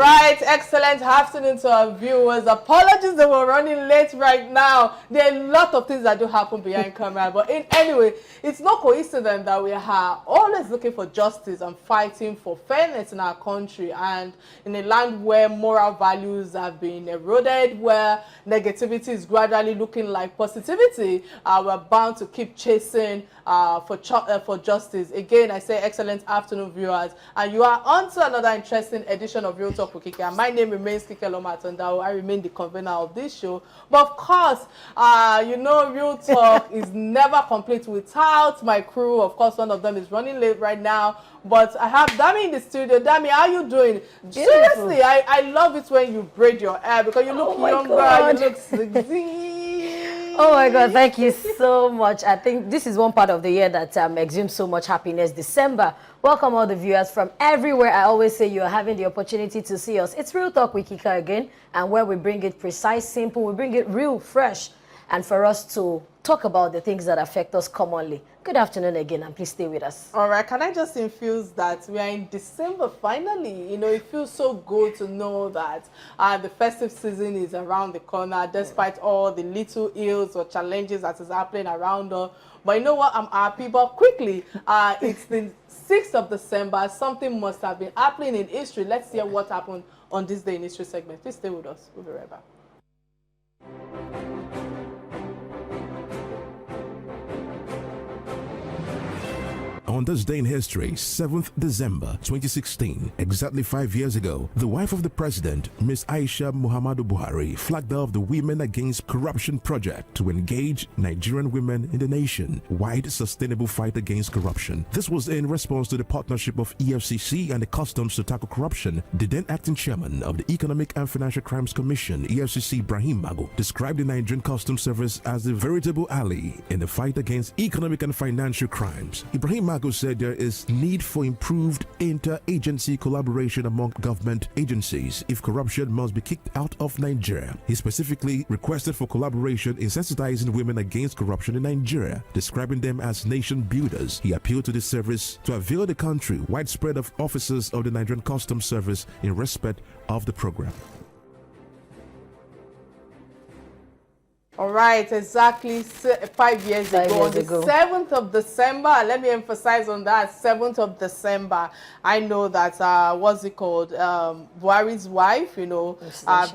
right, excellent afternoon to our viewers. Apologies that we're running late right now. There are a lot of things that do happen behind camera, but anyway, it's no coincidence that we are always looking for justice and fighting for fairness in our country, and in a land where moral values have been eroded, where negativity is gradually looking like positivity. We're bound to keep chasing for justice. Again, I say excellent afternoon, viewers, and you are on to another interesting edition of Real Talk with Kike. And my name remains Kike Lomatondao. I remain the convener of this show. But of course, you know, Real Talk is never complete without my crew. Of course, one of them is running late right now, but I have Dami in the studio. Dami, how are you doing? Beautiful. Seriously, I love it when you braid your hair because you look younger, you look sexy. Oh my God, thank you so much. I think this is one part of the year that exudes so much happiness. December. Welcome all the viewers from everywhere. I always say you are having the opportunity to see us. It's Real Talk with Kike again, and where we bring it precise, simple, we bring it real, fresh, and for us to talk about the things that affect us commonly. Good afternoon again, and please stay with us. All right, can I just infuse that we are in December finally? You know, it feels so good to know that the festive season is around the corner, despite all the little ills or challenges that is happening around us. But you know what? I'm happy. But quickly, it's the 6th of December. Something must have been happening in history. Let's hear what happened on this day in history segment. Please stay with us. We'll be right back. On this day in history, 7th December 2016, exactly 5 years ago, the wife of the president, Ms. Aisha Muhammadu Buhari, flagged off the Women Against Corruption project to engage Nigerian women in the nation-wide sustainable fight against corruption. This was in response to the partnership of EFCC and the Customs to tackle corruption. The then acting chairman of the Economic and Financial Crimes Commission, EFCC, Ibrahim Magu, described the Nigerian Customs Service as a veritable ally in the fight against economic and financial crimes. Ibrahim Magu said there is need for improved inter-agency collaboration among government agencies if corruption must be kicked out of Nigeria. He specifically requested for collaboration in sensitizing women against corruption in Nigeria, describing them as nation builders. He appealed to the service to avail the country widespread of officers of the Nigerian Customs Service in respect of the program. All right, exactly 5 years ago, on the 7th of December, let me emphasize on that, 7th of December, I know that, what's it called, Buhari's wife, you know,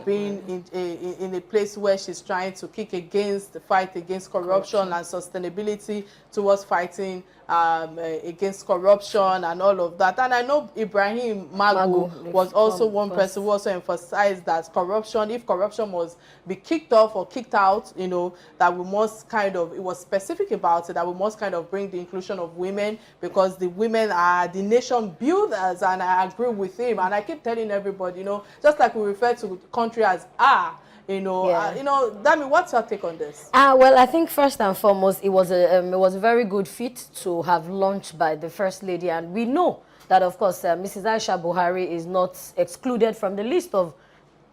been in a place where she's trying to kick against the fight against corruption and sustainability towards fighting against corruption and all of that. And I know Ibrahim Magu was also one person who also emphasized that corruption, if corruption must be kicked off or kicked out, you know, that we must kind of, it was specific about it, that we must kind of bring the inclusion of women, because the women are the nation builders, and I agree with him. And I keep telling everybody, you know, just like we refer to the country as you know, Dami, what's your take on this? Well, I think first and foremost, it was a very good feat to have launched by the First Lady, and we know that, of course, Mrs. Aisha Buhari is not excluded from the list of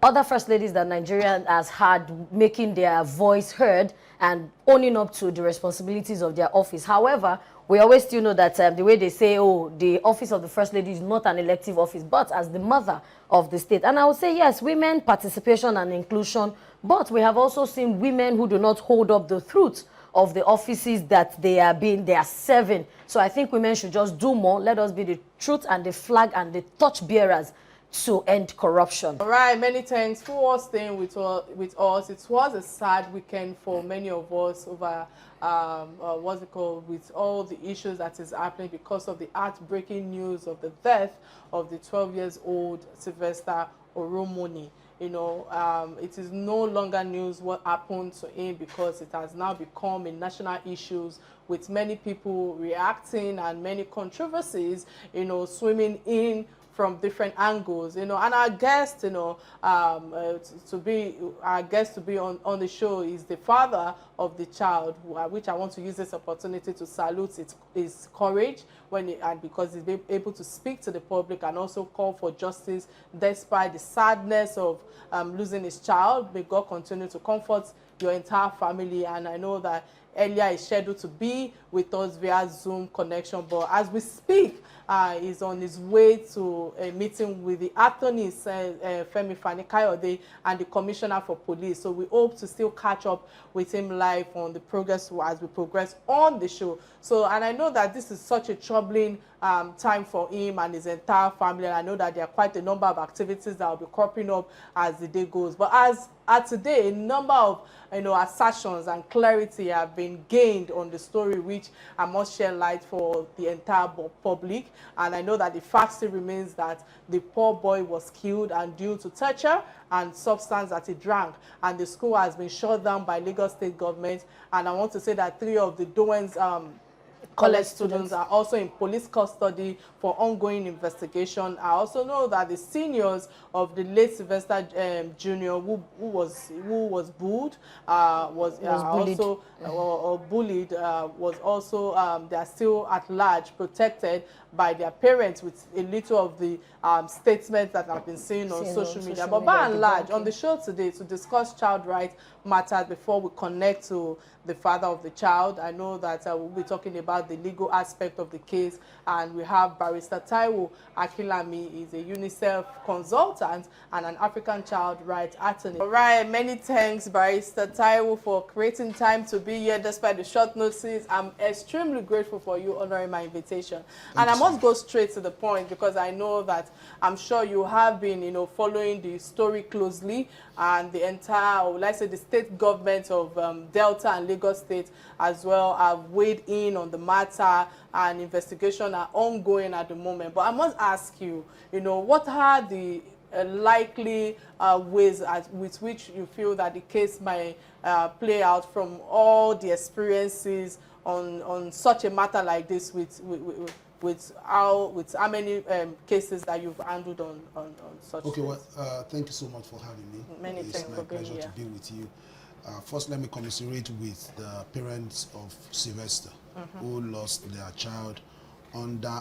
other First Ladies that Nigeria has had, making their voice heard and owning up to the responsibilities of their office. However, we always still know that the way they say, oh, the office of the First Lady is not an elective office, but as the mother of the state. And I would say, yes, women participation and inclusion, but we have also seen women who do not hold up the truth of the offices that they are serving. So I think women should just do more. Let us be the truth and the flag and the torch bearers to end corruption. All right, many thanks for staying with us. It was a sad weekend for many of us over what's it called, with all the issues that is happening because of the heartbreaking news of the death of the 12-year-old Sylvester Oromoni. You know, it is no longer news what happened to him, because it has now become a national issue, with many people reacting and many controversies, you know, swimming in from different angles, you know. And our guest, you know, our guest to be on the show is the father of the child, which I want to use this opportunity to salute his courage and because he's been able to speak to the public and also call for justice despite the sadness of losing his child. May God continue to comfort your entire family. And I know that earlier is scheduled to be with us via Zoom connection, but as we speak, is on his way to a meeting with the attorneys, Femi Fani-Kayode, and the Commissioner for Police. So we hope to still catch up with him live on the progress as we progress on the show. So, and I know that this is such a troubling time for him and his entire family, and I know that there are quite a number of activities that will be cropping up as the day goes. But as at today, a number of assertions and clarity have been gained on the story, which I must share light for the entire public. And I know that the fact still remains that the poor boy was killed and due to torture and substance that he drank, and the school has been shut down by Lagos State government. And I want to say that 3 of the Doan's college students are also in police custody for ongoing investigation. I also know that the seniors of the late Sylvester Jr., who was bullied, was also they are still at large, protected by their parents, with a little of the statements that have been seen on social media. But by and large, on the show today, to discuss child rights matters before we connect to the father of the child, I know that we'll be talking about the legal aspect of the case, and we have Barrister Taiwo Akilami. He's a UNICEF consultant and an African child rights attorney. All right, many thanks, Barrister Taiwo, for creating time to be here despite the short notice. I'm extremely grateful for you honoring my invitation. And I must go straight to the point, because I know that I'm sure you have been, following the story closely, and the entire, or let's say the state government of Delta and Lagos State as well have weighed in on the matter, and investigations are ongoing at the moment. But I must ask you, what are the likely ways with which you feel that the case might play out from all the experiences on such a matter like this, with how many cases that you've handled on such? Okay, well, thank you so much for having me. Many thanks for being here. It's my pleasure to be with you. First, let me commiserate with the parents of Sylvester, who lost their child under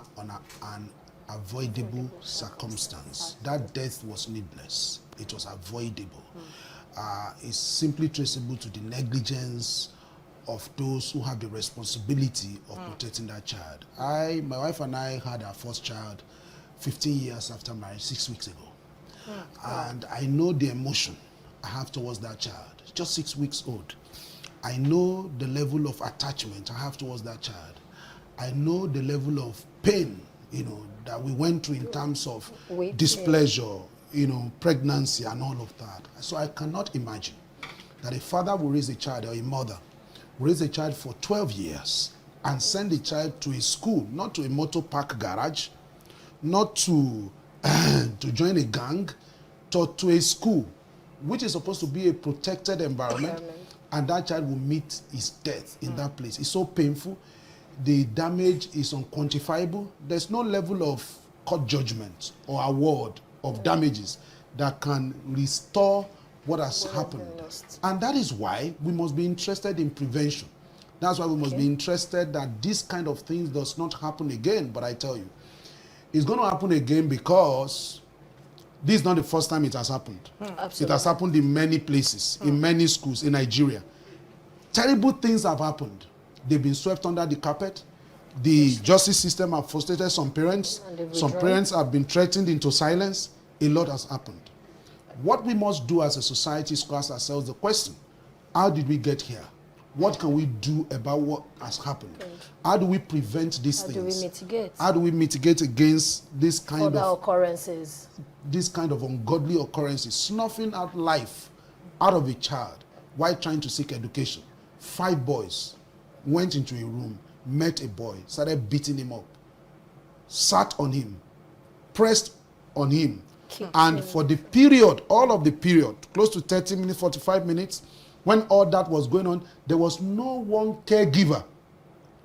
an avoidable circumstance. That death was needless. It was avoidable. It's simply traceable to the negligence of those who have the responsibility of protecting that child. My wife and I had our first child 15 years after marriage, 6 weeks ago. And I know the emotion I have towards that child, just 6 weeks old. I know the level of attachment I have towards that child. I know the level of pain, that we went through in terms of displeasure, pregnancy and all of that. So I cannot imagine that a father will raise a child, or a mother raise a child for 12 years and send a child to a school, not to a motor park garage, not to join a gang, to a school, which is supposed to be a protected environment, and that child will meet his death in that place. It's so painful. The damage is unquantifiable. There's no level of court judgment or award of damages that can restore what has happened. And that is why we must be interested in prevention. That's why we must be interested that this kind of thing does not happen again. But I tell you, it's going to happen again, because this is not the first time it has happened. It has happened in many places, in many schools in Nigeria. Terrible things have happened. They've been swept under the carpet. The justice system have frustrated some parents. Some parents have been threatened into silence. A lot has happened. What we must do as a society is to ask ourselves the question: how did we get here? What can we do about what has happened? How do we prevent these things? How do we mitigate? How do we mitigate against this kind of occurrences? This kind of ungodly occurrences, snuffing out life out of a child while trying to seek education. 5 boys went into a room, met a boy, started beating him up, sat on him, pressed on him, and for the period, all of the period, close to 30 minutes, 45 minutes, when all that was going on, there was no one caregiver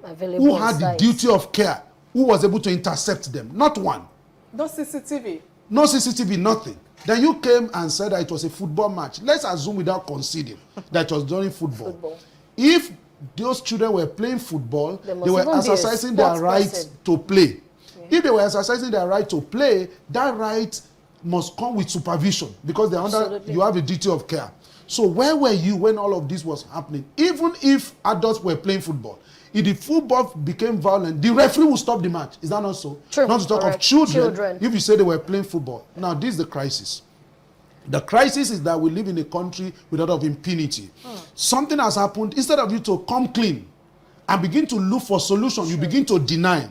who had the duty of care, who was able to intercept them. Not one. No CCTV. No CCTV, nothing. Then you came and said that it was a football match. Let's assume, without conceding, that it was during football. If those children were playing football, they were exercising their right to play. If they were exercising their right to play, that right must come with supervision, because they're under, you have a duty of care. So where were you when all of this was happening? Even if adults were playing football, if the football became violent, the referee will stop the match. Is that not so? True. Not to talk Correct. of children. If you say they were playing football. Now, this is the crisis. The crisis is that we live in a country with a lot of impunity. Something has happened. Instead of you to come clean and begin to look for solutions, you begin to deny.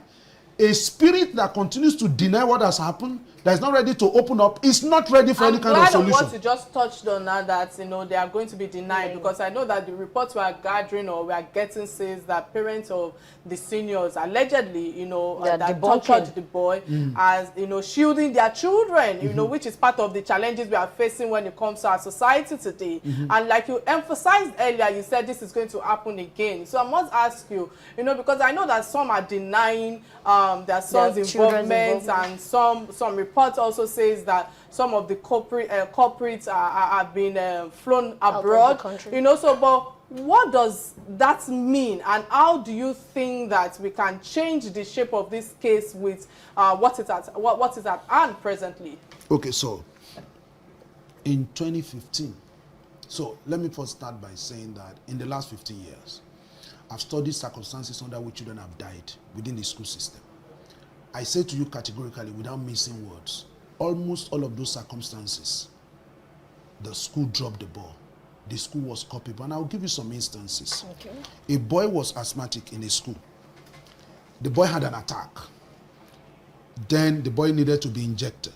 A spirit that continues to deny what has happened, that is not ready to open up, is not ready for any kind of solution. I'm glad of what you just touched on now, that they are going to be denied, because I know that the reports we are gathering or we are getting says that parents of the seniors allegedly, that tortured the boy as shielding their children, which is part of the challenges we are facing when it comes to our society today. And like you emphasized earlier, you said this is going to happen again. So I must ask you, because I know that some are denying their son's involvement, and some reports also says that some of the culprits have been flown abroad. But what does that mean, and how do you think that we can change the shape of this case with what is at hand presently? Okay, so in 2015, so let me first start by saying that in the last 15 years, I've studied circumstances under which children have died within the school system. I say to you categorically, without missing words, almost all of those circumstances, the school dropped the ball. The school was culpable. And I'll give you some instances. Okay. A boy was asthmatic in a school. The boy had an attack. Then the boy needed to be injected.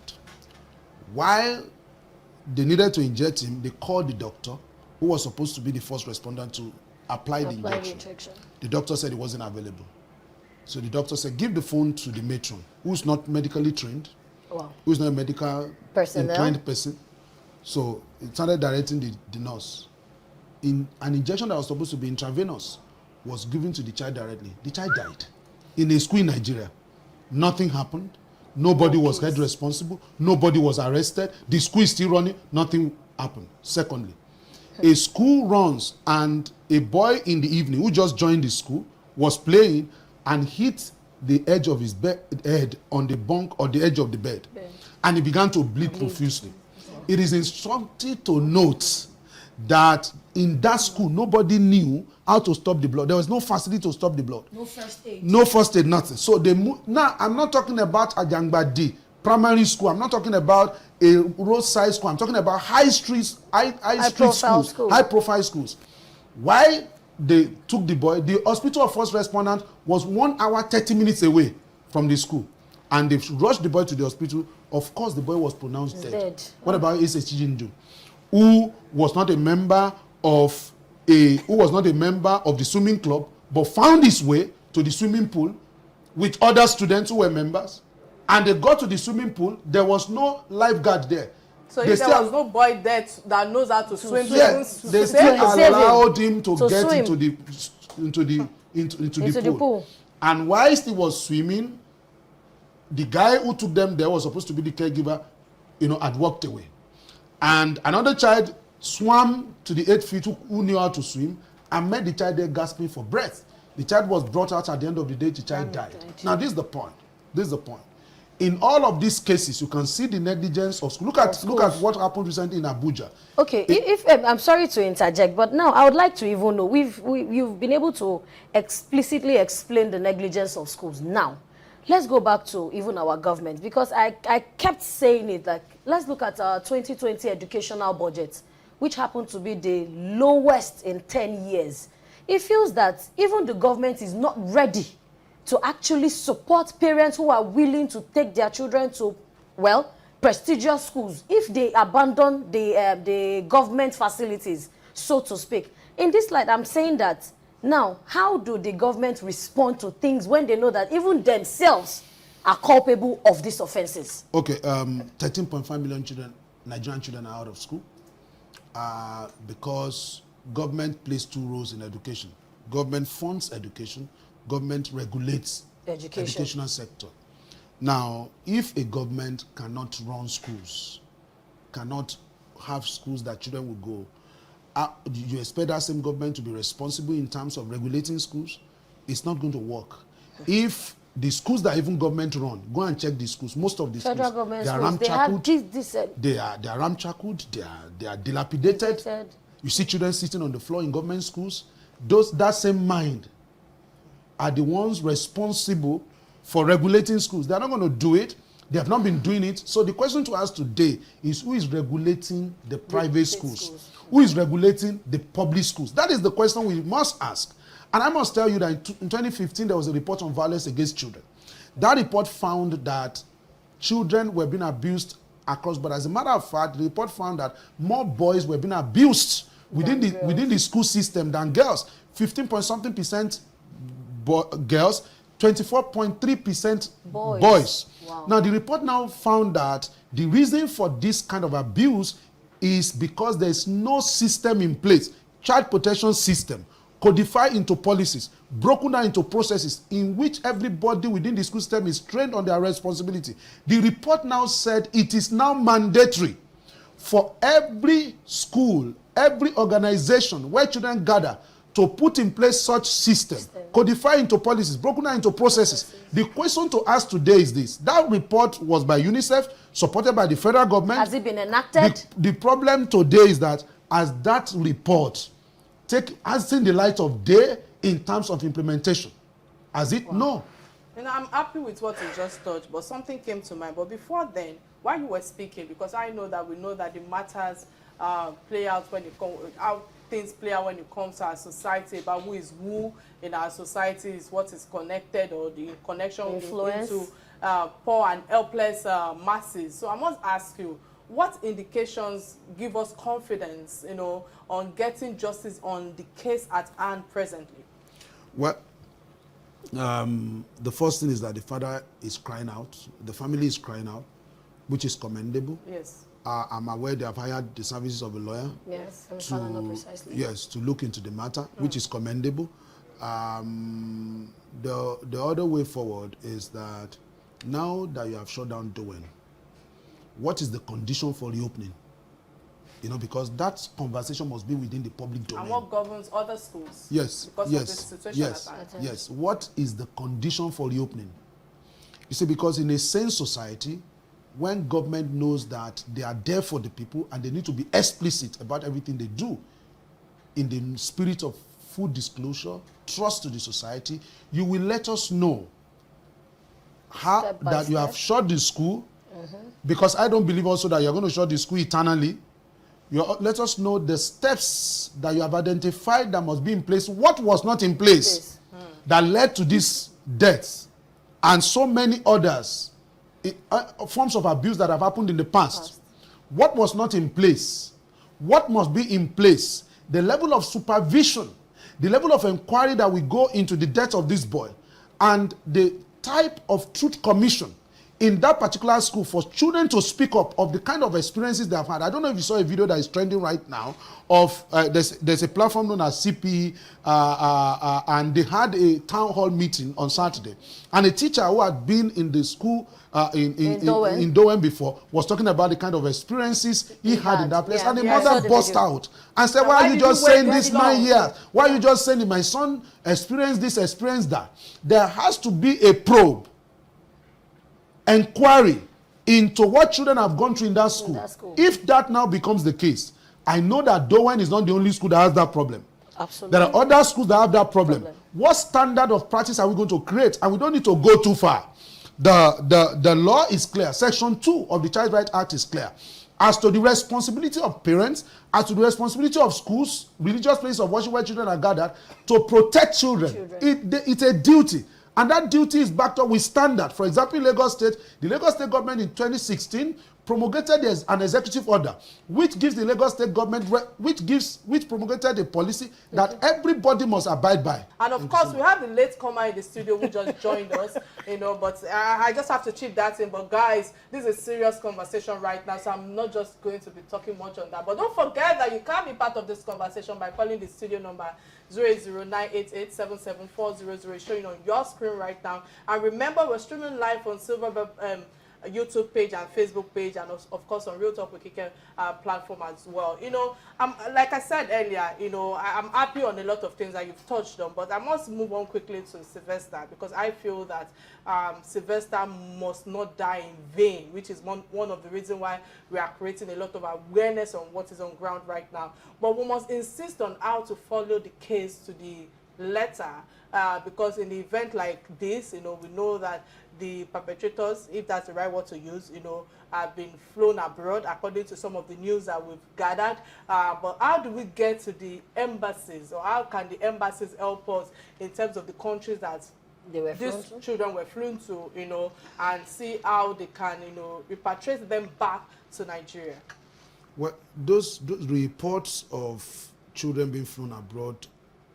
While they needed to inject him, they called the doctor, who was supposed to be the first respondent to apply the injection. The doctor said he wasn't available. So the doctor said, give the phone to the matron, who's not medically trained, who's not a medical inclined person. So it started directing the nurse. In an injection that was supposed to be intravenous was given to the child directly. The child died in a school in Nigeria. Nothing happened. Nobody was held responsible. Nobody was arrested. The school is still running. Nothing happened. Secondly, a school runs and a boy in the evening who just joined the school was playing and hit the edge of his head on the bunk or the edge of the bed. And he began to bleed profusely. It is instructive to note that in that school, nobody knew how to stop the blood. There was no facility to stop the blood. No first aid. No first aid, nothing. So now, I'm not talking about Ajangbadi primary school. I'm not talking about a roadside school. I'm talking about high street schools, high profile schools. Why they took the boy, the hospital of first respondent was 1 hour, 30 minutes away from the school. And they rushed the boy to the hospital. Of course, the boy was pronounced dead. What about Ese Chijindu, who was not a member of the swimming club, but found his way to the swimming pool with other students who were members, and they got to the swimming pool. There was no lifeguard there. So if there was no boy there that knows how to swim, they still allowed him to get into the pool. And whilst he was swimming, the guy who took them there was supposed to be the caregiver, had walked away. And another child swam to the 8 feet who knew how to swim and met the child there gasping for breath. The child was brought out at the end of the day, the child died. Now, this is the point. In all of these cases, you can see the negligence of school. Look at what happened recently in Abuja. Okay, if I'm sorry to interject, but now I would like to even know, you've been able to explicitly explain the negligence of schools. Now, let's go back to even our government, because I kept saying it, like, let's look at our 2020 educational budget, which happened to be the lowest in 10 years. It feels that even the government is not ready to actually support parents who are willing to take their children to, prestigious schools, if they abandon the government facilities, so to speak. In this light, I'm saying that now, how do the government respond to things when they know that even themselves are culpable of these offenses? Okay, 13.5 million Nigerian children are out of school because government plays two roles in education. Government funds education, government regulates educational sector. Now, if a government cannot run schools, cannot have schools that children will go, you expect that same government to be responsible in terms of regulating schools? It's not going to work. If the schools that even government run, go and check the schools. Most of the federal schools, they are ramshackle, they are ramshackled, they are dilapidated. You see children sitting on the floor in government schools. That same mind are the ones responsible for regulating schools. They're not going to do it. They have not been doing it. So the question to us today is, who is regulating the private schools? Who is regulating the public schools? That is the question we must ask. And I must tell you that in 2015, there was a report on violence against children. That report found that children were being abused across, but as a matter of fact, the report found that more boys were being abused within the school system than girls. 15.something% girls, 24.3% boys. Wow. Now, the report now found that the reason for this kind of abuse is because there is no system in place, child protection system, codified into policies, broken down into processes in which everybody within the school system is trained on their responsibility. The report now said it is now mandatory for every school, every organization where children gather to put in place such system, codified into policies, broken down into processes. The question to ask today is this. That report was by UNICEF, supported by the federal government. Has it been enacted? The problem today is that as that report has seen the light of day in terms of implementation. Has it? Wow. No. You know, I'm happy with what you just touched, but something came to mind. But before then, while you were speaking, because I know that we know that the matters play out when it comes, how things play out when it comes to our society, about who is who in our society, is what is connected, or the connection into poor and helpless masses. So I must ask you, what indications give us confidence, you know, on getting justice on the case at hand presently? Well, the first thing is that the father is crying out, the family is crying out, which is commendable. Yes. I'm aware they have hired the services of a lawyer. Yes, to look into the matter, which is commendable. The other way forward is that now that you have shut down Doen, what is the condition for reopening? You know, because that conversation must be within the public domain. And what governs other schools? Yes. Because of this situation Yes. What is the condition for reopening? You see, because in a sane society, when government knows that they are there for the people and they need to be explicit about everything they do in the spirit of full disclosure, trust to the society, you will let us know how that you have shut the school, because I don't believe also that you're going to shut the school eternally. Let us know the steps that you have identified that must be in place. What was not in place that led to this death and so many others, forms of abuse that have happened in the past. What was not in place? What must be in place? The level of supervision, the level of inquiry that we go into the death of this boy, and the type of truth commission in that particular school for children to speak up of the kind of experiences they have had. I don't know if you saw a video that is trending right now of, there's a platform known as CPE, and they had a town hall meeting on Saturday. And a teacher who had been in the school in Doen before was talking about the kind of experiences he had in that place. And the mother burst out and said, why are you just saying this 9 years? Why are you just saying my son experienced this, experienced that? There has to be a probe, inquiry into what children have gone through in that school. If that now becomes the case, I know that Doen is not the only school that has that problem. Absolutely. There are other schools that have that problem. What standard of practice are we going to create? And we don't need to go too far. The law is clear. Section 2 of the Child Rights Act is clear. As to the responsibility of parents, as to the responsibility of schools, religious places of worship where children are gathered, to protect children. It's a duty. And that duty is backed up with standard. For example, in Lagos State, the Lagos State government in 2016 promulgated an executive order which gives the Lagos State government, which promulgated a policy that everybody must abide by. And of course, we have the late comer in the studio who just joined us, you know, but I just have to chip that in. But guys, this is a serious conversation right now, so I'm not just going to be talking much on that. But don't forget that you can be part of this conversation by calling the studio number 08098877400 showing on your screen right now. And remember, we're streaming live on YouTube page and Facebook page, and of course on Real Talk with Kike platform as well. You know, like I said earlier, you know, I'm happy on a lot of things that you've touched on, but I must move on quickly to Sylvester, because I feel that Sylvester must not die in vain, which is one of the reasons why we are creating a lot of awareness on what is on ground right now. But we must insist on how to follow the case to the letter, because in the event like this, you know, we know that the perpetrators, if that's the right word to use, you know, have been flown abroad according to some of the news that we've gathered. But how do we get to the embassies, or how can the embassies help us in terms of the countries that these children were flown to, you know, and see how they can, you know, repatriate them back to Nigeria? Well, those reports of children being flown abroad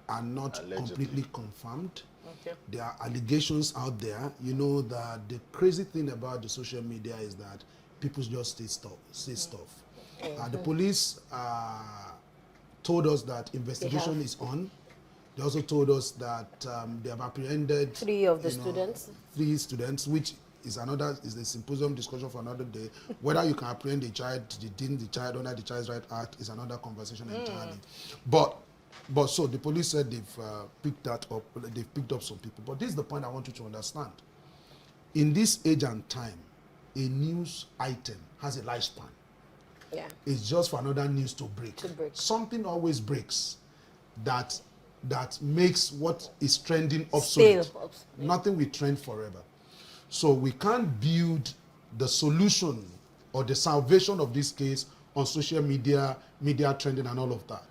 are not completely confirmed. Okay. There are allegations out there. You know that the crazy thing about the social media is that people just say stuff. The police told us that investigation is on. They also told us that they have apprehended 3 of the students. 3 students, which is a symposium discussion for another day. Whether you can apprehend a child, detain the child under the Child's Right Act is another conversation entirely. But so the police said they've picked that up. They've picked up some people. But this is the point I want you to understand. In this age and time, a news item has a lifespan. Yeah. It's just for another news to break. Something always breaks that makes what is trending obsolete. Nothing will trend forever. So we can't build the solution or the salvation of this case on social media trending and all of that.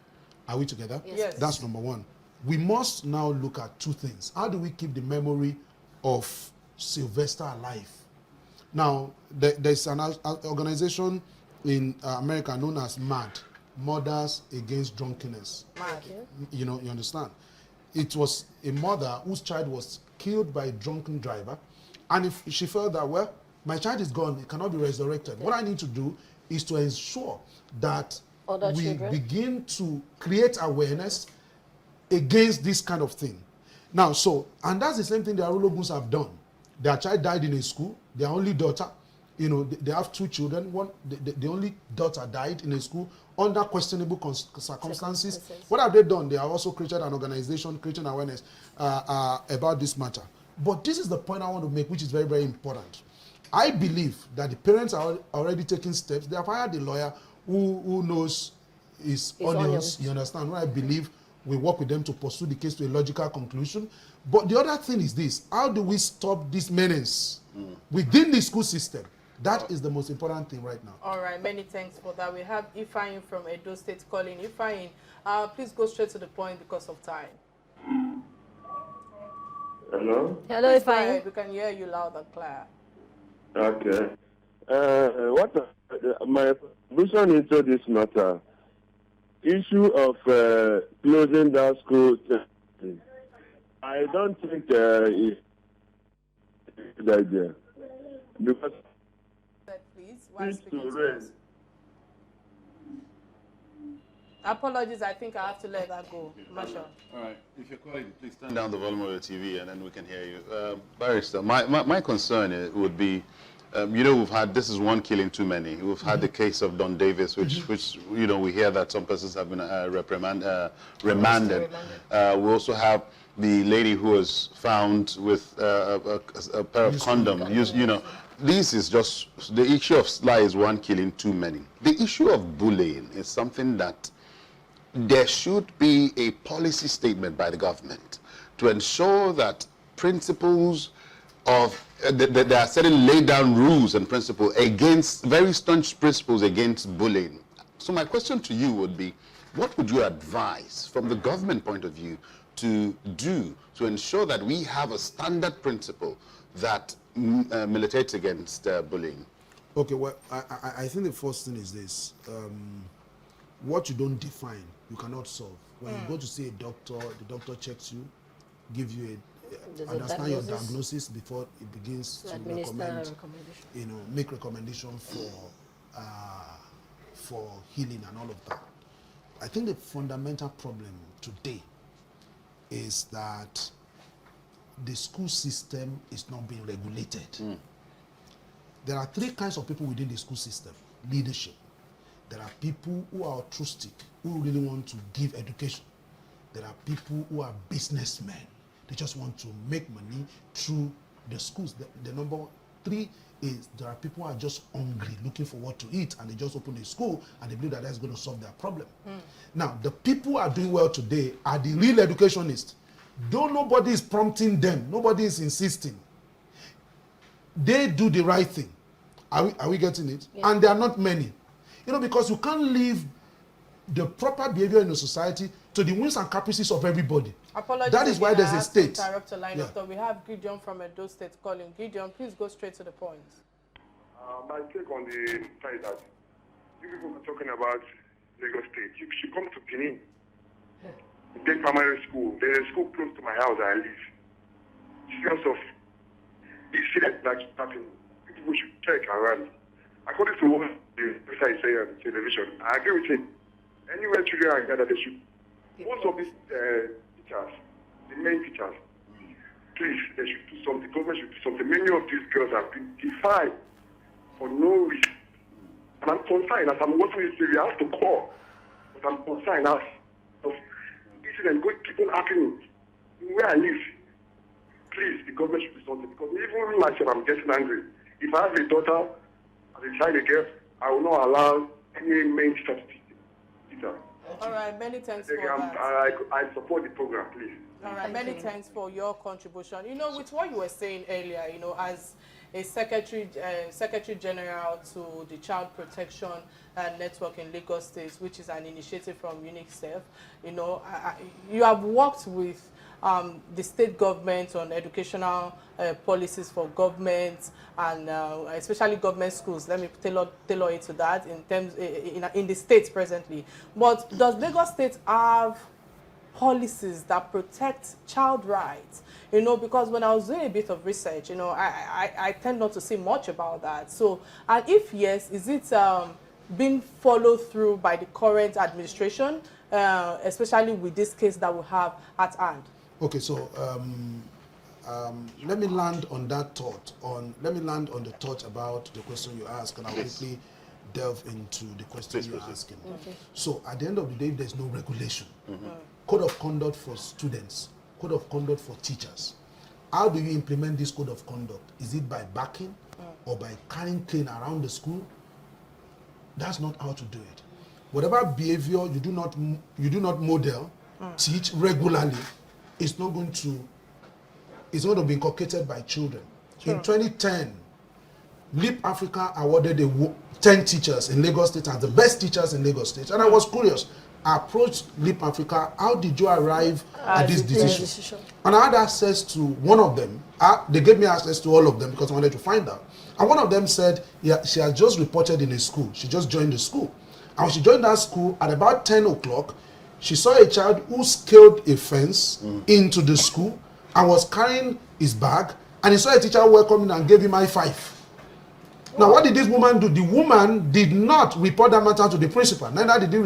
Are we together? Yes. That's number one. We must now look at 2 things. How do we keep the memory of Sylvester alive? Now, there's an organization in America known as MAD, Mothers Against Drunkenness. MAD. You know, you understand? It was a mother whose child was killed by a drunken driver, and if she felt that, well, my child is gone, it cannot be resurrected. What I need to do is to ensure that we begin to create awareness against this kind of thing. Now, and that's the same thing the Arologuns have done. Their child died in a school, their only daughter, you know, they have 2 children. The only daughter died in a school under questionable circumstances. What have they done? They have also created an organization, creating awareness about this matter. But this is the point I want to make, which is very, very important. I believe that the parents are already taking steps. They have hired a lawyer who knows his audience. You understand? What I believe, we work with them to pursue the case to a logical conclusion. But the other thing is this: how do we stop this menace within the school system? That is the most important thing right now. All right, many thanks for that. We have Ifeanyi from Edo State calling. Ifeanyi, please go straight to the point because of time. Hello? Hello, Ifeanyi. We can hear you loud and clear. Okay. My contribution into this matter, issue of closing down schools, I don't think it's a good idea. Because please, apologies, I think I have to let that go. Marshall. All right, if you're calling, please turn down the volume of your TV and then we can hear you. Barrister, my concern would be, you know, this is one killing too many. We've had the case of Don Davis, which you know, we hear that some persons have been remanded. We also have the lady who was found with a pair of condoms. You know, this is just, the issue of sly is one killing too many. The issue of bullying is something that there should be a policy statement by the government to ensure that principles of, there are certain laid down rules and principles against, very staunch principles against bullying. So my question to you would be, what would you advise from the government point of view to do to ensure that we have a standard principle that militates against bullying? Okay, well, I think the first thing is this. What you don't define, you cannot solve. When you go to see a doctor, the doctor checks you, gives you understand your diagnosis before it begins to recommend, you know, make recommendation for healing and all of that. I think the fundamental problem today is that the school system is not being regulated. There are three kinds of people within the school system. Leadership. There are people who are altruistic, who really want to give education. There are people who are businessmen. They just want to make money through the schools. The number three is there are people who are just hungry, looking for what to eat, and they just open a school and they believe that that's going to solve their problem. Now, the people who are doing well today are the real educationists. Though nobody is prompting them, nobody is insisting, they do the right thing. Are we getting it? Yeah. And there are not many. You know, because you can't leave the proper behavior in a society to the whims and caprices of everybody. Apologies, that is why there's a state. Director line after we have Gideon from Edo State calling. Gideon, please go straight to the point. My take on the side that you people are talking about Lagos State. You should come to Benin. Take primary school. There's a school close to my house where I live. Serious of incident that happened. People should check around. According to what the professor is saying on television, I agree with him. Anywhere children are gathered, they should. Most of these teachers, the main teachers, please, they should do something. The government should do something. Many of these girls have been defied for no reason. And I'm concerned as I'm watching this TV, I have to call. But I'm concerned as of incident going keep on happening where I live. Please, the government should do something. Because even myself, I'm getting angry. If I have a daughter, as a child again, I will not allow any main teacher to teach her. All right, many thanks for that. I support the program, please. All right, many thanks for your contribution. You know, with what you were saying earlier, you know, as a Secretary General to the Child Protection Network in Lagos State, which is an initiative from UNICEF, you know, you have worked with the state government on educational policies for government and especially government schools. Let me tailor it to that in terms in the states presently. But does Lagos State have policies that protect child rights? You know, because when I was doing a bit of research, you know, I tend not to see much about that. So, and if yes, is it being followed through by the current administration, especially with this case that we have at hand? Okay, so let me land on that thought. Let me land on the thought about the question you asked, and I'll quickly delve into the question you're asking. Okay. So at the end of the day, there's no regulation. Code of conduct for students, code of conduct for teachers. How do you implement this code of conduct? Is it by backing or by carrying cane around the school? That's not how to do it. Whatever behavior you do not model, teach regularly, it's not going to be inculcated by children. Sure. In 2010, Leap Africa awarded 10 teachers in Lagos State as the best teachers in Lagos State. And I was curious. I approached Leap Africa, how did you arrive at this decision? And I had access to one of them. They gave me access to all of them because I wanted to find out. And one of them said, yeah, she had just reported in a school. She just joined the school. And when she joined that school, at about 10 o'clock, she saw a child who scaled a fence into the school and was carrying his bag. And he saw a teacher welcoming and gave him high five. Now, what did this woman do? The woman did not report that matter to the principal. Neither did he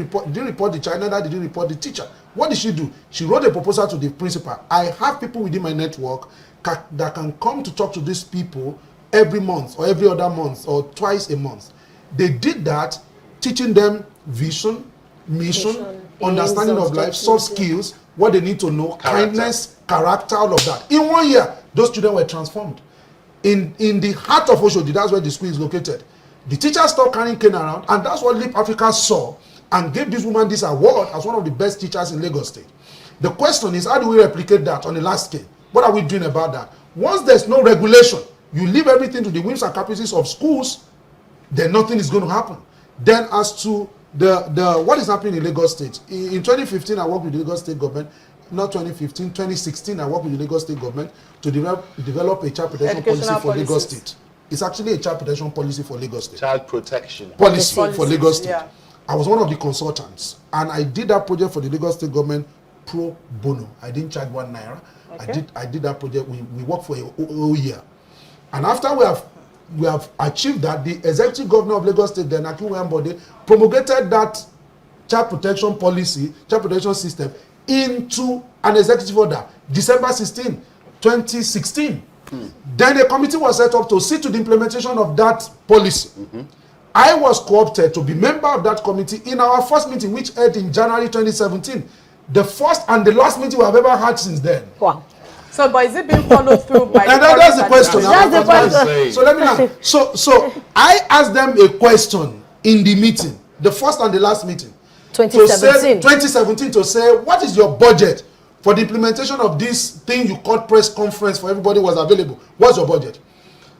report the child, neither did he report the teacher. What did she do? She wrote a proposal to the principal. I have people within my network that can come to talk to these people every month or every other month or twice a month. They did that, teaching them vision, mission, understanding of life, soft skills, what they need to know, kindness, character, all of that. In 1 year, those children were transformed. In the heart of Oshodi, that's where the school is located. The teachers stopped carrying cane around, and that's what Leap Africa saw and gave this woman this award as one of the best teachers in Lagos State. The question is, how do we replicate that on a large scale? What are we doing about that? Once there's no regulation, you leave everything to the whims and caprices of schools, then nothing is going to happen. Then as to the what is happening in Lagos State, in 2015, I worked with the Lagos State government. Not 2015, 2016, I worked with the Lagos State government to develop a child protection policy for Lagos State. It's actually a child protection policy for Lagos State. Child protection policy for Lagos State. Yeah. I was one of the consultants, and I did that project for the Lagos State government pro bono. I didn't charge 1 naira. Okay. I did that project. We worked for a whole year, and after we have achieved that, the executive governor of Lagos State, then Akinwumi Ambode, promulgated that child protection policy, child protection system into an executive order, December 16, 2016. Then a committee was set up to see to the implementation of that policy. I was co-opted to be member of that committee in our first meeting, which held in January 2017. The first and the last meeting we have ever had since then. Wow. So, but is it being followed through by the that's the question. That's the question. So let me know. So I asked them a question in the meeting, the first and the last meeting. 2017 to say, what is your budget for the implementation of this thing you called press conference for everybody was available? What's your budget?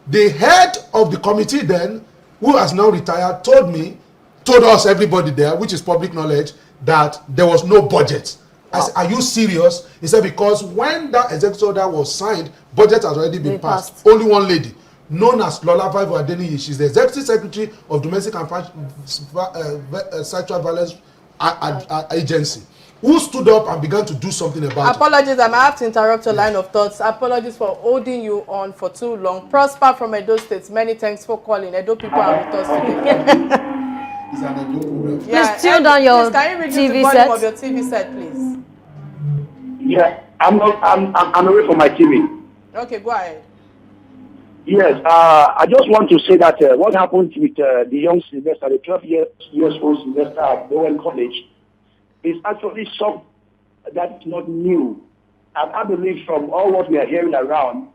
The head of the committee then, who has now retired, told us, everybody there, which is public knowledge, that there was no budget. I said, are you serious? He said, because when that executive order was signed, budget has already been passed. Only one lady, known as Lola Vivo Adeniyi, she's the executive secretary of Domestic and Sexual Violence Agency, who stood up and began to do something about Apologies, I might have to interrupt your line of thoughts. Apologies for holding you on for too long. Prosper from Edo State, many thanks for calling. Edo people are with us today. Please tune down your can you reduce TV the volume set of your TV set, please? Yeah, I'm away from my TV. Okay, go ahead. Yes, I just want to say that what happened with the young Sylvester, the 12-year-old Sylvester at Bowen College, is actually something that's not new. And I believe from all what we are hearing around,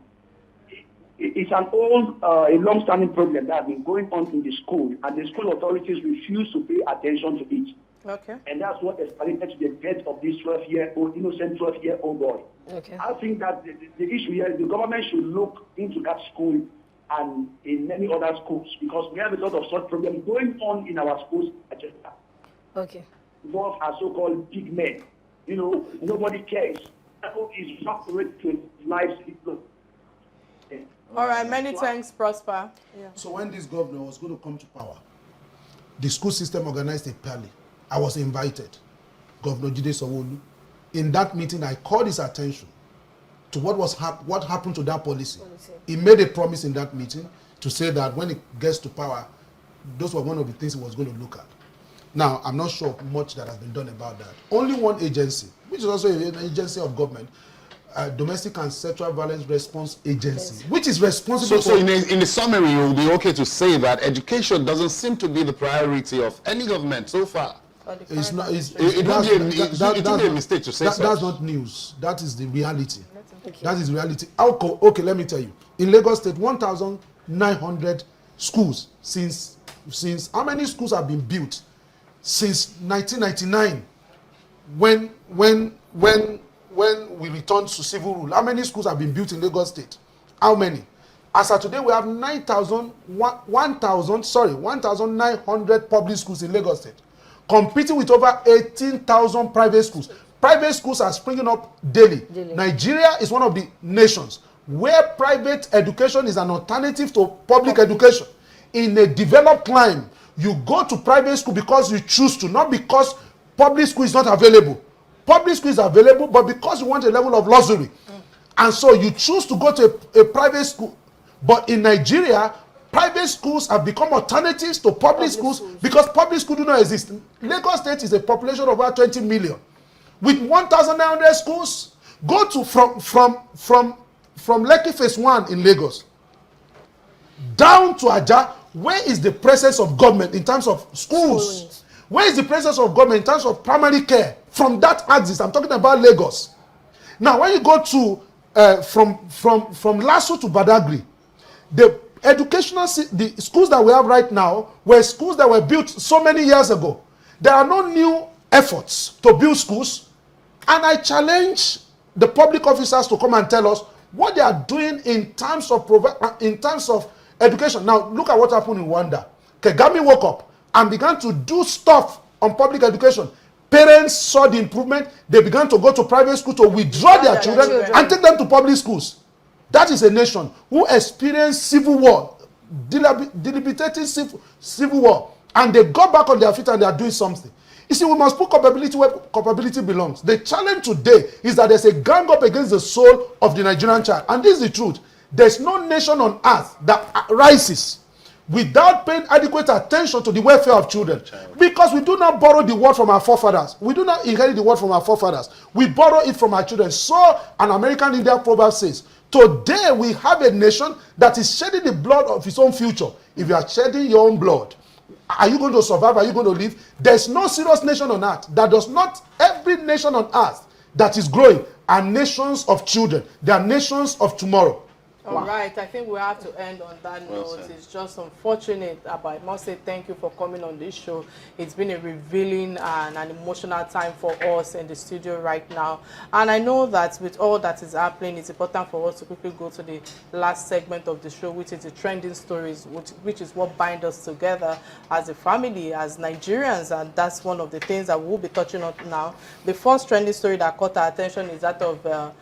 it's an old, a long-standing problem that has been going on in the school, and the school authorities refuse to pay attention to it. Okay. And that's what escalated to the death of this 12-year-old, innocent 12-year-old boy. Okay. I think that the issue here, the government should look into that school and in many other schools, because we have a lot of such problems going on in our schools. Okay. Both are so-called big men. You know, nobody cares. It's not ready to lives. All right, many thanks, Prosper. Yeah. So when this governor was going to come to power, the school system organized a rally. I was invited, Governor Jide Sanwo-Olu. In that meeting, I called his attention to what happened to that policy. He made a promise in that meeting to say that when he gets to power, those were one of the things he was going to look at. Now, I'm not sure much that has been done about that. Only one agency, which is also an agency of government, Domestic and Sexual Violence Response Agency, which is responsible So in the summary, it will be okay to say that education doesn't seem to be the priority of any government so far. It's not. It would be a mistake to say so. That's not news. That is the reality. Okay. That is reality. Okay, let me tell you. In Lagos State, 1,900 schools since how many schools have been built since 1999? When we returned to civil rule, how many schools have been built in Lagos State? How many? As of today, we have 1,900 public schools in Lagos State, competing with over 18,000 private schools. Private schools are springing up daily. Nigeria is one of the nations where private education is an alternative to public education. In a developed climate, you go to private school because you choose to, not because public school is not available. Public school is available, but because you want a level of luxury. And so you choose to go to a private school. But in Nigeria, private schools have become alternatives to public schools because public schools do not exist. Lagos State is a population of about 20 million. With 1,900 schools, go to from Lekki Phase 1 in Lagos down to Ajah. Where is the presence of government in terms of schools? Where is the presence of government in terms of primary care? From that axis, I'm talking about Lagos. Now, when you go to from Lasso to Badagry, the schools that we have right now were schools that were built so many years ago. There are no new efforts to build schools, and I challenge the public officers to come and tell us what they are doing in terms of education. Now, look at what happened in Rwanda. Kagame woke up and began to do stuff on public education. Parents saw the improvement. They began to go to private school to withdraw their children and take them to public schools. That is a nation who experienced civil war, debilitating civil war, and they got back on their feet and they are doing something. You see, we must put capability where capability belongs. The challenge today is that there's a gang up against the soul of the Nigerian child. And this is the truth. There's no nation on earth that rises without paying adequate attention to the welfare of children. Because we do not borrow the word from our forefathers. We do not inherit the word from our forefathers. We borrow it from our children. So an American Indian proverb says, Today, we have a nation that is shedding the blood of its own future. If you are shedding your own blood, are you going to survive? Are you going to live? There's no serious nation on earth that does not, every nation on earth that is growing are nations of children. They are nations of tomorrow. All right, I think we have to end on that note. It's just unfortunate, but I must say thank you for coming on this show. It's been a revealing and an emotional time for us in the studio right now. And I know that with all that is happening, it's important for us to quickly go to the last segment of the show, which is the trending stories, which is what binds us together as a family, as Nigerians, and that's one of the things that we'll be touching on now. The first trending story that caught our attention is that of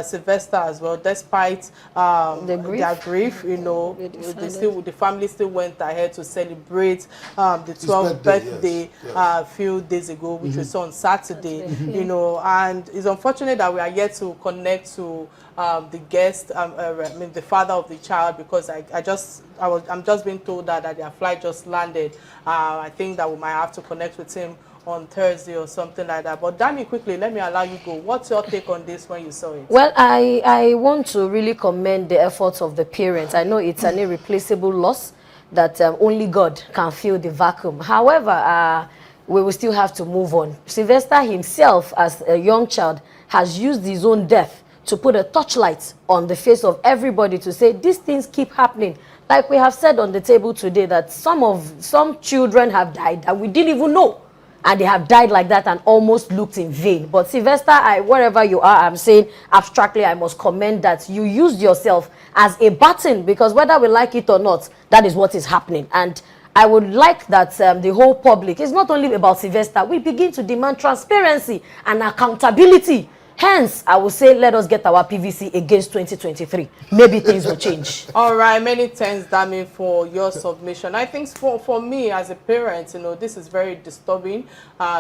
Sylvester as well, despite their grief, you know, the family still went ahead to celebrate the 12th birthday a few days ago, which we saw on Saturday, you know, and it's unfortunate that we are yet to connect to the guest, I mean the father of the child, because I'm just being told that their flight just landed. I think that we might have to connect with him on Thursday or something like that. But Danny, quickly, let me allow you go. What's your take on this when you saw it? Well, I want to really commend the efforts of the parents. I know it's an irreplaceable loss that only God can fill the vacuum. However, we will still have to move on. Sylvester himself, as a young child, has used his own death to put a torchlight on the face of everybody to say these things keep happening. Like we have said on the table today, that some children have died that we didn't even know. And they have died like that and almost looked in vain. But Sylvester, wherever you are, I'm saying abstractly, I must commend that you used yourself as a button, because whether we like it or not, that is what is happening. And I would like that the whole public, it's not only about Sylvester, we begin to demand transparency and accountability. Hence, I will say, let us get our PVC against 2023. Maybe things will change. All right, many thanks, Dami, for your submission. I think for me as a parent, you know, this is very disturbing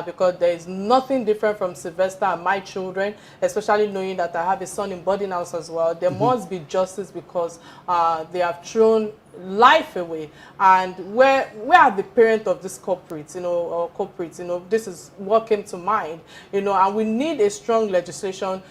because there is nothing different from Sylvester and my children, especially knowing that I have a son in boarding house as well. There must be justice because they have thrown life away. And where are the parents of this corporate, you know, or corporates, you know, this is what came to mind, you know, and we need a strong legislation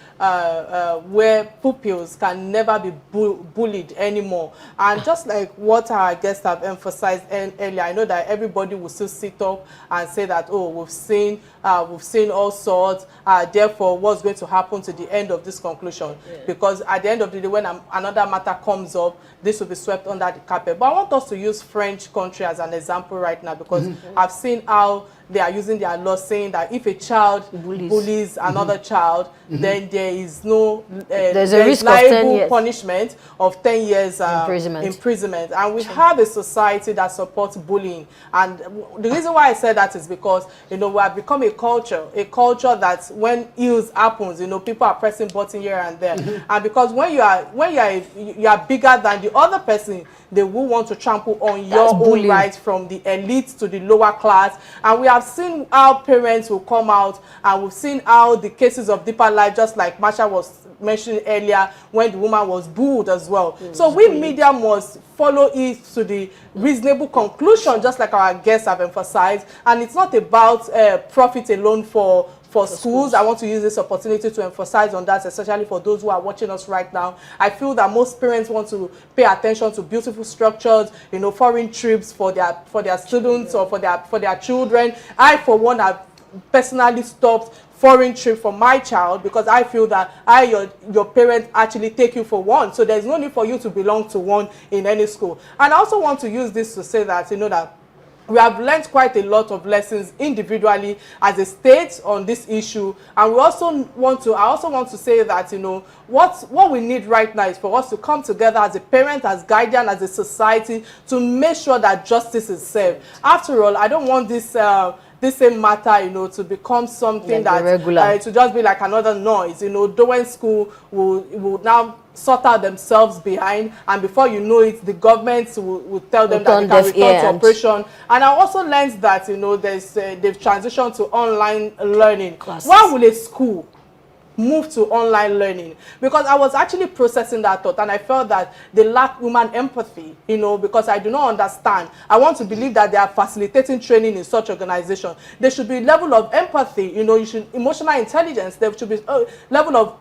where pupils can never be bullied anymore. And just like what our guests have emphasized earlier, I know that everybody will still sit up and say that, oh, we've seen all sorts, therefore what's going to happen to the end of this conclusion? Yeah. Because at the end of the day, when another matter comes up, this will be swept under the carpet. But I want us to use French country as an example right now, because I've seen how they are using their law, saying that if a child bullies another child, then there is no there's a risk liable of 10 years. Punishment of 10 years imprisonment. And we have a society that supports bullying. And the reason why I said that is because, you know, we have become a culture that when ills happens, you know, people are pressing buttons here and there. And because when you are bigger than the other person, they will want to trample on your own rights, from the elite to the lower class. And we have seen how parents will come out, and we've seen how the cases of deeper life, just like Masha was mentioning earlier, when the woman was booed as well. So we media must follow it to the reasonable conclusion, just like our guests have emphasized. And it's not about profit alone for schools. I want to use this opportunity to emphasize on that, especially for those who are watching us right now. I feel that most parents want to pay attention to beautiful structures, you know, foreign trips for their students or for their children. I, for one, have personally stopped foreign trip for my child because I feel that your parents actually take you for one. So there's no need for you to belong to one in any school. And I also want to use this to say that, you know, that we have learned quite a lot of lessons individually as a state on this issue, and I also want to say that, you know, what we need right now is for us to come together as a parent, as guardian, as a society, to make sure that justice is served. After all, I don't want this same matter, you know, to become something like that to just be like another noise. You know, Dowen School will now sort out themselves behind, and before you know it, the government will tell them that they can return to operation. And I also learned that, you know, they've transitioned to online learning. Why will a school move to online learning? Because I was actually processing that thought, and I felt that they lack human empathy, you know, because I do not understand. I want to believe that they are facilitating training in such organization. There should be level of empathy, you know, you should emotional intelligence. There should be level of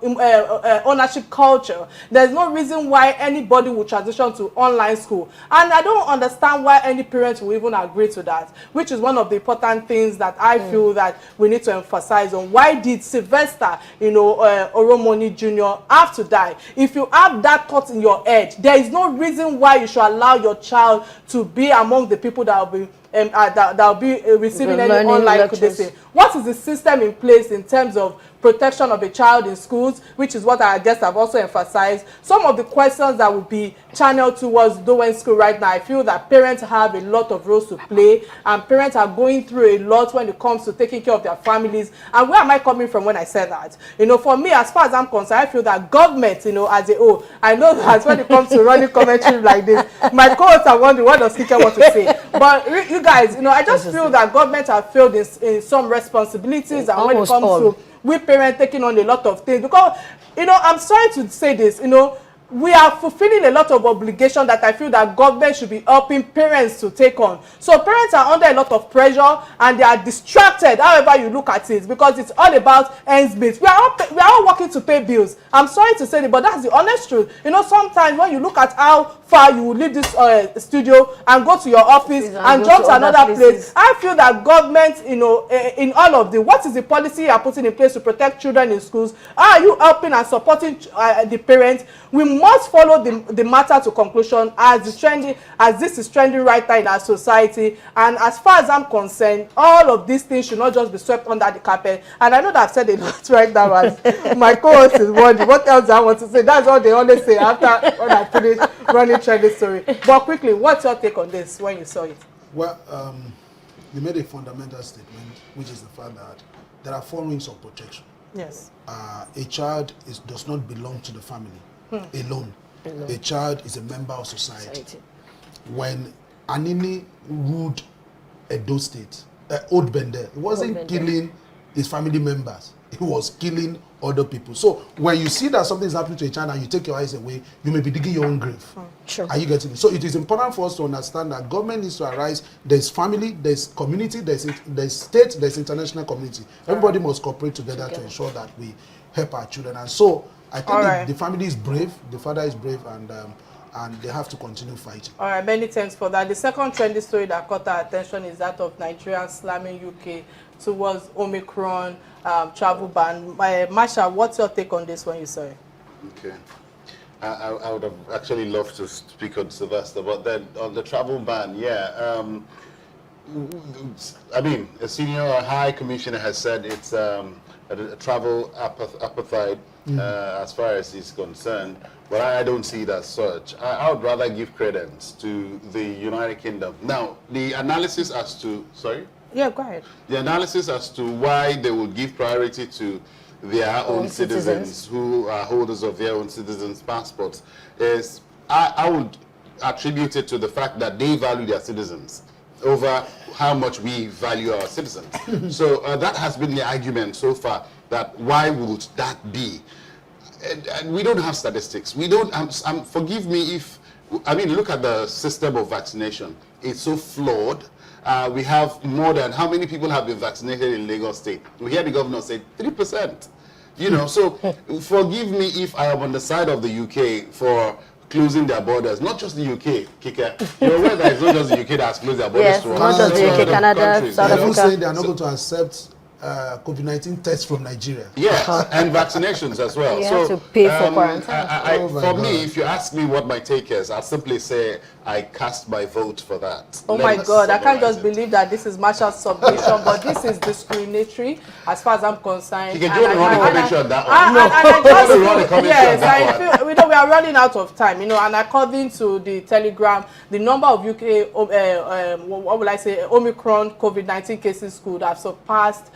ownership culture. There's no reason why anybody would transition to online school, and I don't understand why any parent will even agree to that, which is one of the important things that I feel that we need to emphasize on. Why did Sylvester, you know, Oromoni Jr. have to die? If you have that thought in your head, there is no reason why you should allow your child to be among the people that will be that will be receiving any online lectures. What is the system in place in terms of protection of a child in schools, which is what I guess I've also emphasized. Some of the questions that will be channeled towards Dowen School right now, I feel that parents have a lot of roles to play, and parents are going through a lot when it comes to taking care of their families. And where am I coming from when I say that? You know, for me, as far as I'm concerned, I feel that government, you know, as a whole, I know that when it comes to running commentary like this, my co-hosts are wondering what does Kike want to say. But you guys, you know, I just feel that government have failed in some responsibilities, and when it comes to we parents taking on a lot of things, because, you know, I'm sorry to say this, you know, we are fulfilling a lot of obligation that I feel that government should be helping parents to take on. So parents are under a lot of pressure, and they are distracted, however you look at it, because it's all about ends meet. We are all working to pay bills. I'm sorry to say it, but that's the honest truth. You know, sometimes when you look at how far you will leave this studio and go to your office and jump to another place, I feel that government, you know, in all of the, what is the policy you are putting in place to protect children in schools? Are you helping and supporting the parents? We must follow the matter to conclusion, as this is trending right now in our society. And as far as I'm concerned, all of these things should not just be swept under the carpet. And I know that I've said a lot right now, as my co-host is wondering what else I want to say. That's all they always say after when I finish running trending story. But quickly, what's your take on this when you saw it? Well, you made a fundamental statement, which is the fact that there are 4 rings of protection. Yes. A child does not belong to the family alone. A child is a member of society. When Anini ruled Edo State, Old Bende, he wasn't killing his family members. He was killing other people. So when you see that something is happening to a child and you take your eyes away, you may be digging your own grave. Sure. Are you getting me? So it is important for us to understand that government needs to arise. There's family, there's community, there's state, there's international community. Everybody must cooperate together to ensure that we help our children. And so I think the family is brave, the father is brave, and they have to continue fighting. All right, many thanks for that. The second trendy story that caught our attention is that of Nigerians slamming UK towards Omicron travel ban. Masha, what's your take on this when you saw it? Okay. I would have actually loved to speak on Sylvester, but then on the travel ban, I mean, a senior or high commissioner has said it's a travel apartheid as far as he's concerned, but I don't see it as such. I would rather give credence to the United Kingdom. Now, the analysis as to, sorry? Yeah, go ahead. The analysis as to why they would give priority to their own citizens who are holders of their own citizens' passports is, I would attribute it to the fact that they value their citizens over how much we value our citizens. So that has been the argument so far, that why would that be? And we don't have statistics. We don't, forgive me if, I mean, look at the system of vaccination. It's so flawed. We have more than, how many people have been vaccinated in Lagos State? We hear the governor say 3%. You know, so forgive me if I am on the side of the UK for closing their borders. Not just the UK, Kike. You're aware that it's not just the UK that has closed their borders to us. Not just the UK, Canada, South Africa. They're saying they are not going to accept COVID-19 tests from Nigeria. Yes, and vaccinations as well. You have to pay for quarantine. For me, if you ask me what my take is, I'll simply say I cast my vote for that. Oh my God, I can't just believe that this is Marshall's submission, but this is discriminatory as far as I'm concerned. You can do the commentary on that one. Yes, I feel, we are running out of time, you know, and according to the Telegram, the number of UK, what will I say, Omicron COVID-19 cases could have surpassed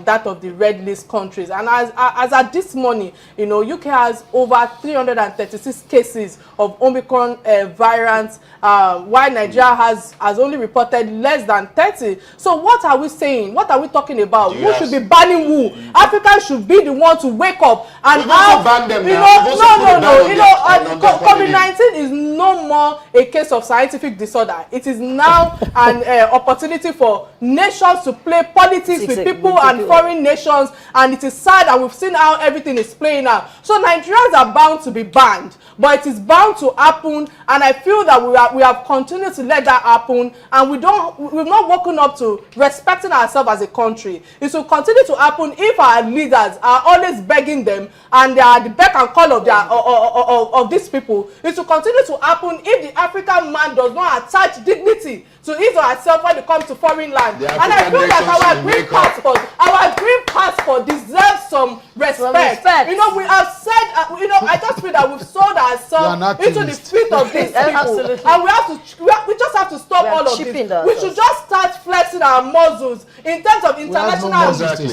that of the red list countries. And as at this morning, you know, UK has over 336 cases of Omicron variants, while Nigeria has only reported less than 30. So what are we saying? What are we talking about? Who should be banning who? Africans should be the one to wake up and have, you know, COVID-19 is no more a case of scientific disorder. It is now an opportunity for nations to play politics with people and foreign nations, and it is sad, and we've seen how everything is playing out. So Nigerians are bound to be banned, but it is bound to happen, and I feel that we have continued to let that happen, and we've not woken up to respecting ourselves as a country. It will continue to happen if our leaders are always begging them, and they are the beck and call of their of these people. It will continue to happen if the African man does not attach dignity to his or herself when it comes to foreign land. And I feel that our green passport deserves some respect. You know, we have said, you know, I just feel that we've sold ourselves into the feet of these people. And we just have to stop all of this. We should just start flexing our muscles in terms of international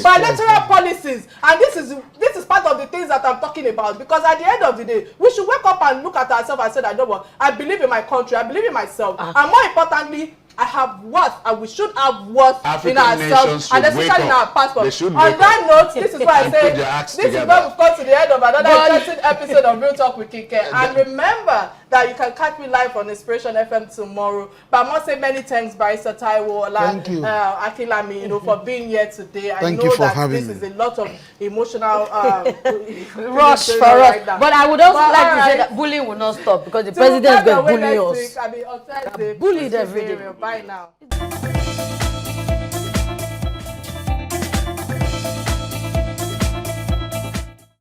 bilateral policies. And this is part of the things that I'm talking about. Because at the end of the day, we should wake up and look at ourselves and say that, no, I believe in my country, I believe in myself. And more importantly, I have worth, and we should have worth in ourselves, and especially in our passport. On that note, this is why I say this is where we've come to the end of another interesting episode of Real Talk with Kike. And remember that you can catch me live on Inspiration FM tomorrow. But I must say many thanks, Barrister Taiwo, Akilami, you know, for being here today. I know that this is a lot of emotional rush for us. But I would also like to say that bullying will not stop, because the president is going to bully us. I mean, on Thursday, bullied every day. Bye now.